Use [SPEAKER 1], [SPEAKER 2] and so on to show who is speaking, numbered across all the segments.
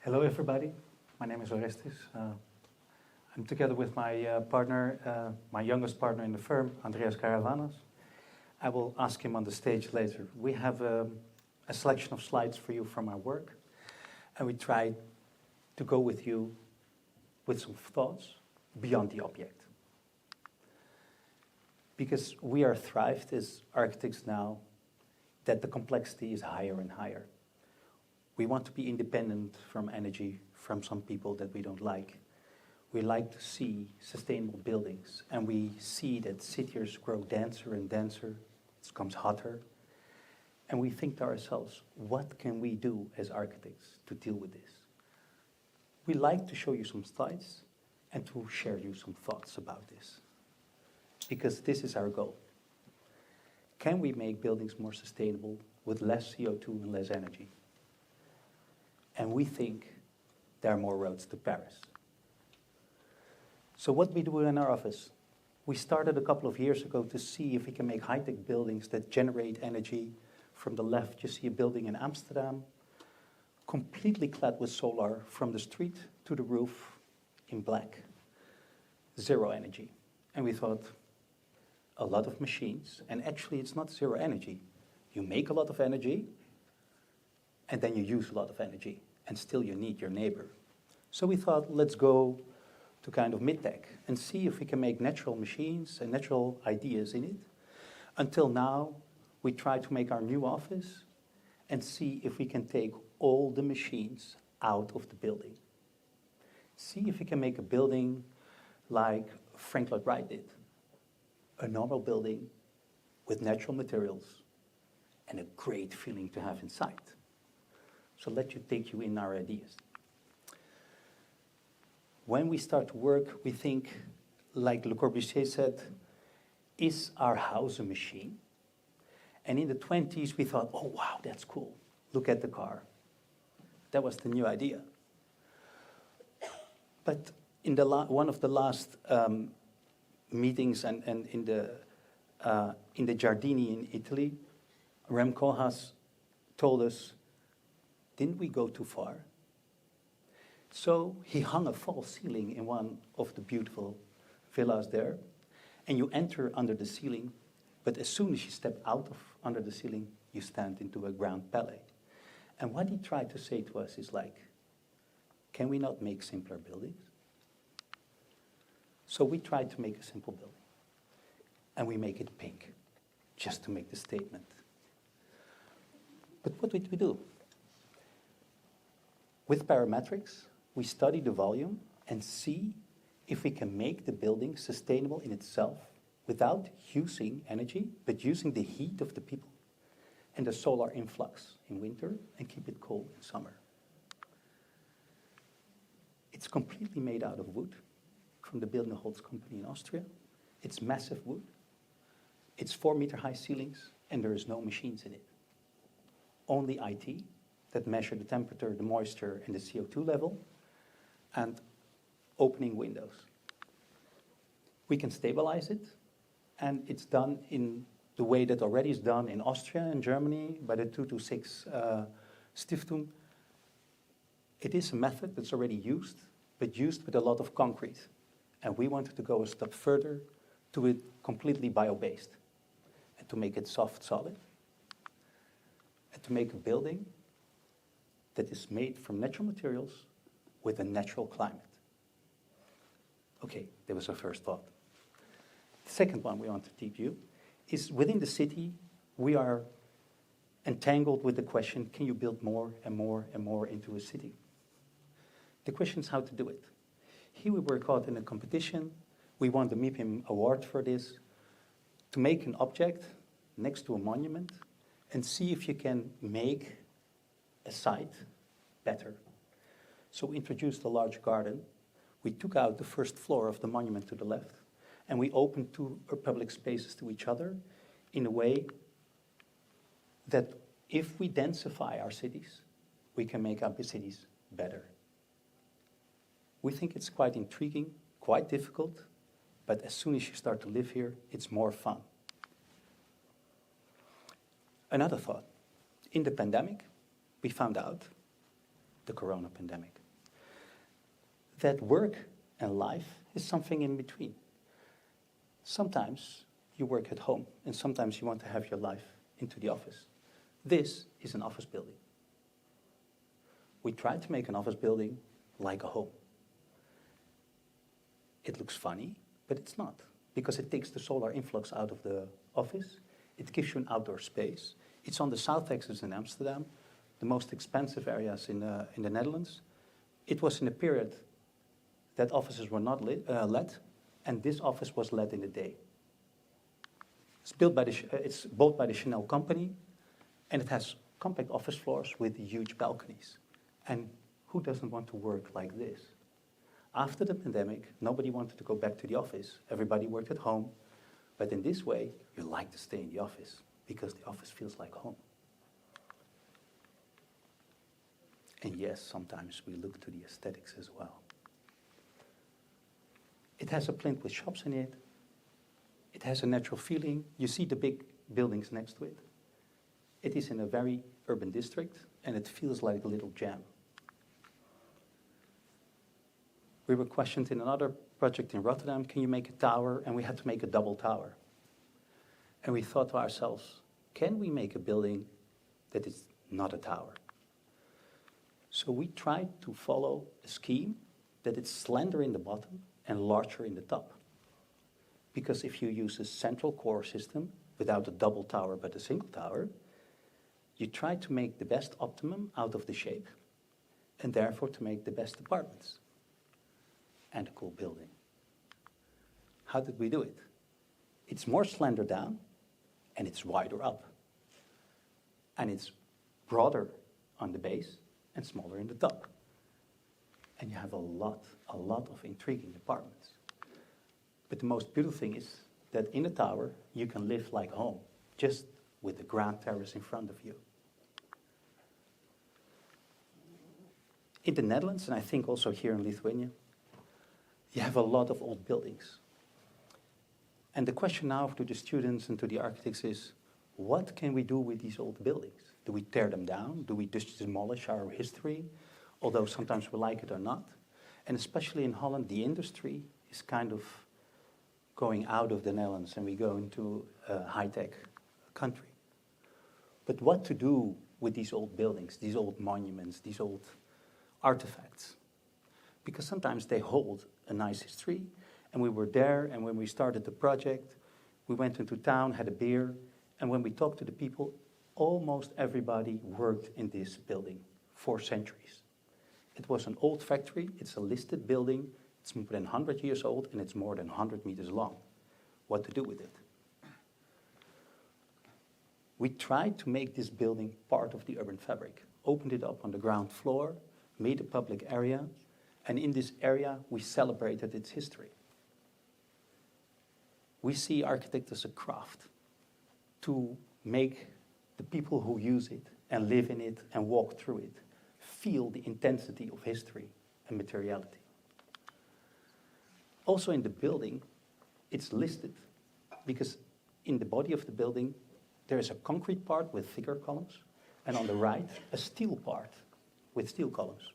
[SPEAKER 1] Hello, everybody. My name is Oresti. I'm together with my partner, my youngest partner in the firm, Andreas Caravanas. I will ask him on the stage later. We have a selection of slides for you from our work, and we try to go with you with some thoughts beyond the object. Because we are thrived as architects now that the complexity is higher and higher. We want to be independent from energy from some people that we don't like. We like to see sustainable buildings, and we see that cities grow denser and denser, it becomes hotter, and we think to ourselves, what can we do as architects to deal with this? We like to show you some slides and to share you some thoughts about this, because this is our goal. Can we make buildings more sustainable with less CO2 and less energy? And we think there are more roads to Paris. So what we do in our office, we started a couple of years ago to see if we can make high-tech buildings that generate energy. From the left, you see a building in Amsterdam, completely clad with solar from the street to the roof in black, zero energy. And we thought, a lot of machines, and actually it's not zero energy. You make a lot of energy, and then you use a lot of energy, and still you need your neighbor. So we thought, let's go to kind of mid-tech and see if we can make natural machines and natural ideas in it. Until now, we try to make our new office and see if we can take all the machines out of the building. See if we can make a building like Frank Lloyd Wright did. A normal building with natural materials and a great feeling to have inside. So let you take you in our ideas. When we start to work, we think, like Le Corbusier said, is our house a machine? And in the 20s, we thought, oh, wow, that's cool. Look at the car. That was the new idea. But in one of the last meetings and in the Giardini in Italy, Rem Koolhaas told us, didn't we go too far? So he hung a false ceiling in one of the beautiful villas there, and you enter under the ceiling, but as soon as you step out of under the ceiling, you stand into a ground palais. And what he tried to say to us is like, can we not make simpler buildings? So we tried to make a simple building, and we make it pink, just to make the statement. But what did we do? With parametrics, we study the volume and see if we can make the building sustainable in itself without using energy, but using the heat of the people and the solar influx in winter and keep it cool in summer. It's completely made out of wood from the Bildner Holz company in Austria. It's massive wood. It's 4-meter high ceilings, and there is no machines in it. Only IT that measure the temperature, the moisture, and the CO2 level, and opening windows. We can stabilize it, and it's done in the way that already is done in Austria and Germany by the 226 Stiftung. It is a method that's already used, but used with a lot of concrete. And we wanted to go a step further to it completely bio-based, and to make it soft, solid, and to make a building that is made from natural materials with a natural climate. Okay, that was our first thought. The second one we want to teach you is within the city, we are entangled with the question, can you build more and more and more into a city? The question is how to do it. Here we were caught in a competition. We won the MIPIM award for this, to make an object next to a monument and see if you can make a site better. So we introduced a large garden. We took out the first floor of the monument to the left, and we opened two public spaces to each other in a way that if we densify our cities, we can make our cities better. We think it's quite intriguing, quite difficult, but as soon as you start to live here, it's more fun. Another thought. In the pandemic, we found out the corona pandemic. That work and life is something in between. Sometimes you work at home, and sometimes you want to have your life into the office. This is an office building. We tried to make an office building like a home. It looks funny, but it's not, because it takes the solar influx out of the office. It gives you an outdoor space. It's on the south axis in Amsterdam, the most expensive areas in the Netherlands. It was in a period that offices were not let, and this office was let in the day. It's bought by the Chanel company, and it has compact office floors with huge balconies. And who doesn't want to work like this? After the pandemic, nobody wanted to go back to the office. Everybody worked at home. But in this way, you like to stay in the office because the office feels like home. And yes, sometimes we look to the aesthetics as well. It has a plinth with shops in it. It has a natural feeling. You see the big buildings next to it. It is in a very urban district, and it feels like a little jam. We were questioned in another project in Rotterdam, can you make a tower? And we had to make a double tower. And we thought to ourselves, can we make a building that is not a tower? So we tried to follow a scheme that is slender in the bottom and larger in the top. Because if you use a central core system without a double tower but a single tower, you try to make the best optimum out of the shape and therefore to make the best apartments and a cool building. How did we do it? It's more slender down and it's wider up. And it's broader on the base and smaller in the top. And you have a lot of intriguing apartments. But the most beautiful thing is that in a tower, you can live like home, just with the grand terrace in front of you. In the Netherlands, and I think also here in Lithuania, you have a lot of old buildings. And the question now to the students and to the architects is, what can we do with these old buildings? Do we tear them down? Do we just demolish our history? Although sometimes we like it or not. And especially in Holland, the industry is kind of going out of the Netherlands and we go into a high-tech country. But what to do with these old buildings, these old monuments, these old artifacts? Because sometimes they hold a nice history, and we were there, and when we started the project, we went into town, had a beer, and when we talked to the people, almost everybody worked in this building for centuries. It was an old factory, it's a listed building, it's more than 100 years old, and it's more than 100 meters long. What to do with it? We tried to make this building part of the urban fabric, opened it up on the ground floor, made a public area, and in this area, we celebrated its history. We see architecture as a craft to make the people who use it and live in it and walk through it feel the intensity of history and materiality. Also in the building, it's listed because in the body of the building, there is a concrete part with thicker columns, and on the right, a steel part with steel columns.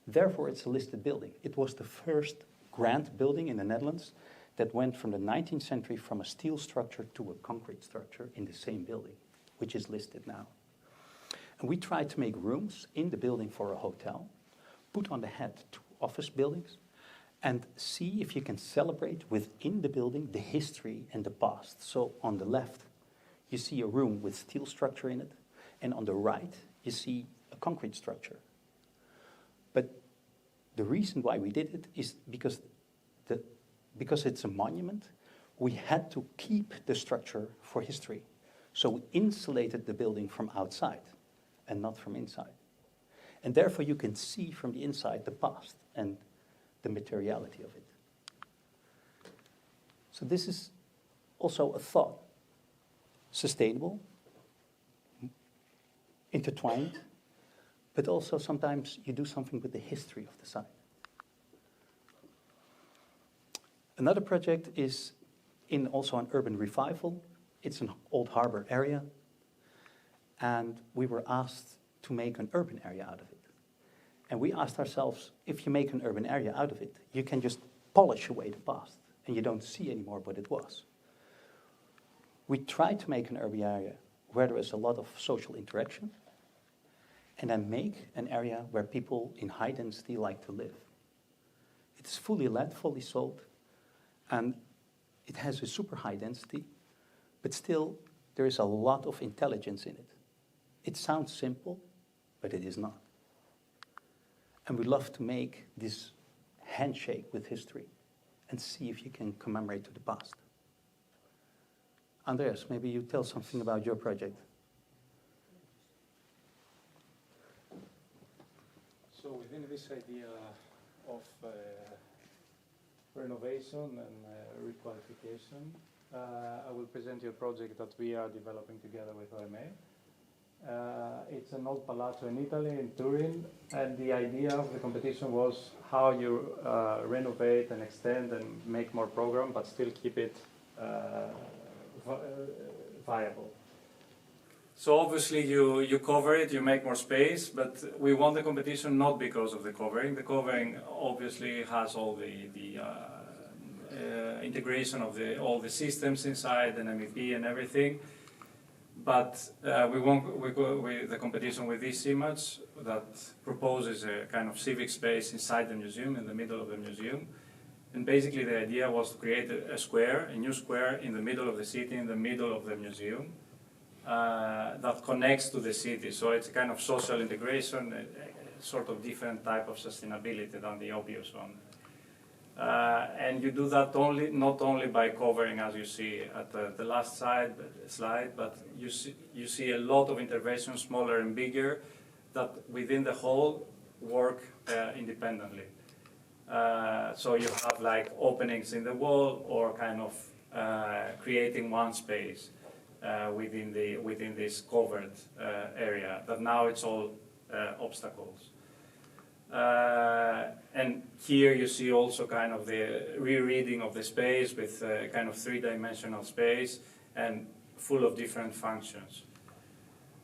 [SPEAKER 1] Therefore, it's a listed building. It was the first grand building in the Netherlands that went from the 19th century from a steel structure to a concrete structure in the same building, which is listed now. And we tried to make rooms in the building for a hotel, put on the head 2 office buildings, and see if you can celebrate within the building the history and the past. So on the left, you see a room with steel structure in it, and on the right, you see a concrete structure. But the reason why we did it is because it's a monument, we had to keep the structure for history. So we insulated the building from outside and not from inside. And therefore you can see from the inside the past and the materiality of it. So this is also a thought. Sustainable, intertwined, but also sometimes you do something with the history of the site. Another project is also an urban revival. It's an old harbor area, and we were asked to make an urban area out of it. And we asked ourselves, if you make an urban area out of it, you can just polish away the past, and you don't see anymore what it was. We tried to make an urban area where there is a lot of social interaction, and then make an area where people in high density like to live. It's fully let, fully sold, and it has a super high density, but still there is a lot of intelligence in it. It sounds simple, but it is not. And we love to make this handshake with history and see if you can commemorate to the past. Andreas, maybe you tell something about your project.
[SPEAKER 2] So within this idea of renovation and requalification, I will present you a project that we are developing together with OMA. It's an old palazzo in Italy, in Turin, and the idea of the competition was how you renovate and extend and make more program, but still keep it viable. So obviously you cover it, you make more space, but we won the competition not because of the covering. The covering obviously has all the integration of all the systems inside and MEP and everything. But we won the competition with this image that proposes a kind of civic space inside the museum, in the middle of the museum. And basically the idea was to create a square, a new square in the middle of the city, in the middle of the museum, that connects to the city. So it's a kind of social integration, a sort of different type of sustainability than the obvious one. And you do that not only by covering, as you see at the last slide, but you see a lot of interventions, smaller and bigger, that within the whole work independently. So you have like openings in the wall, or kind of creating one space within this covered area. That now it's all obstacles. And here you see also kind of the rereading of the space with kind of three-dimensional space and full of different functions.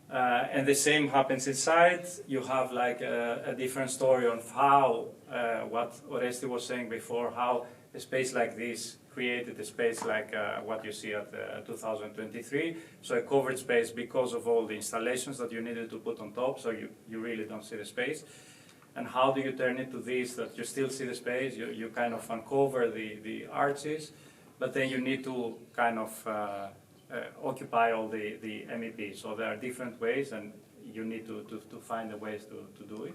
[SPEAKER 2] And the same happens inside. You have like a different story on how, what Oresti was saying before, how a space like this created a space like what you see at 2023. So a covered space because of all the installations that you needed to put on top, so you really don't see the space. And how do you turn it to this, that you still see the space, you kind of uncover the arches, but then you need to kind of occupy all the MEP. So there are different ways, and you need to find the ways to do it.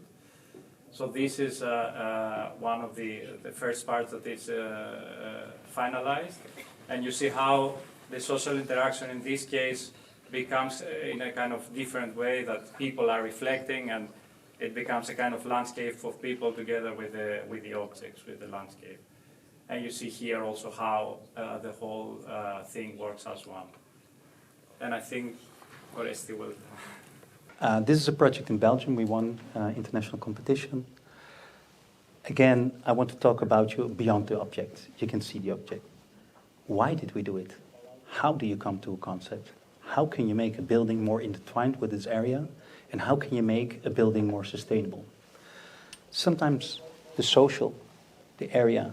[SPEAKER 2] So this is one of the first parts that is finalized. And you see how the social interaction in this case becomes in a kind of different way, that people are reflecting, and it becomes a kind of landscape of people together with the objects, with the landscape. And you see here also how the whole thing works as one. And I think Oresti will...
[SPEAKER 1] This is a project in Belgium. We won international competition. Again, I want to talk about you beyond the object. You can see the object. Why did we do it? How do you come to a concept? How can you make a building more intertwined with this area? And how can you make a building more sustainable? Sometimes the social, the area,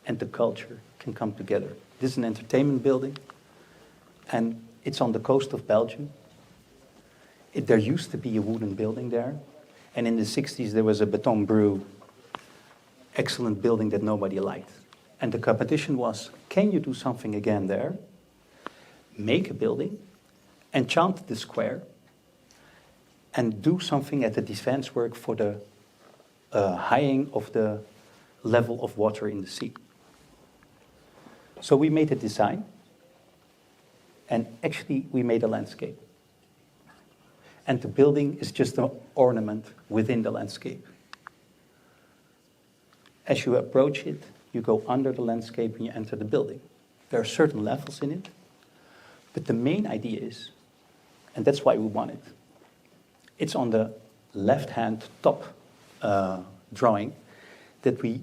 [SPEAKER 1] and the culture can come together. This is an entertainment building, and it's on the coast of Belgium. There used to be a wooden building there, and in the 60s there was a Beton Brew, excellent building that nobody liked. And the competition was, can you do something again there? Make a building, enchant the square, and do something at the defense work for the highing of the level of water in the sea. So we made a design, and actually we made a landscape. And the building is just an ornament within the landscape. As you approach it, you go under the landscape and you enter the building. There are certain levels in it, but the main idea is, and that's why we won it, it's on the left-hand top drawing that we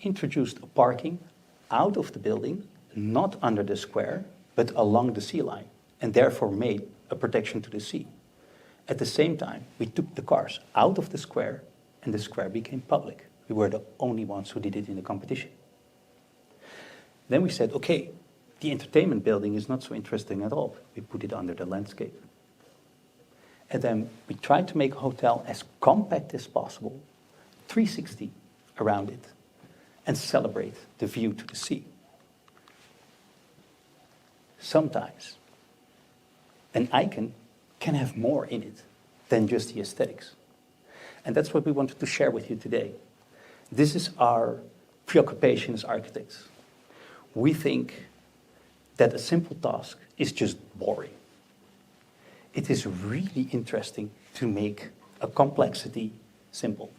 [SPEAKER 1] introduced a parking out of the building, not under the square, but along the sea line, and therefore made a protection to the sea. At the same time, we took the cars out of the square and the square became public. We were the only ones who did it in the competition. Then we said, okay, the entertainment building is not so interesting at all. We put it under the landscape. And then we tried to make a hotel as compact as possible, 360 around it, and celebrate the view to the sea. Sometimes an icon can have more in it than just the aesthetics. And that's what we wanted to share with you today. This is our preoccupation as architects. We think that a simple task is just boring. It is really interesting to make a complexity simple.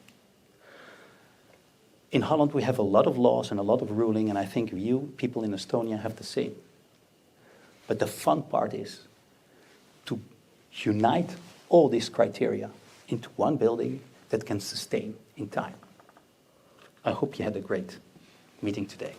[SPEAKER 1] In Holland, we have a lot of laws and a lot of ruling, and I think you, people in Estonia, have the same. But the fun part is to unite all these criteria into one building that can sustain in time. I hope you had a great meeting today.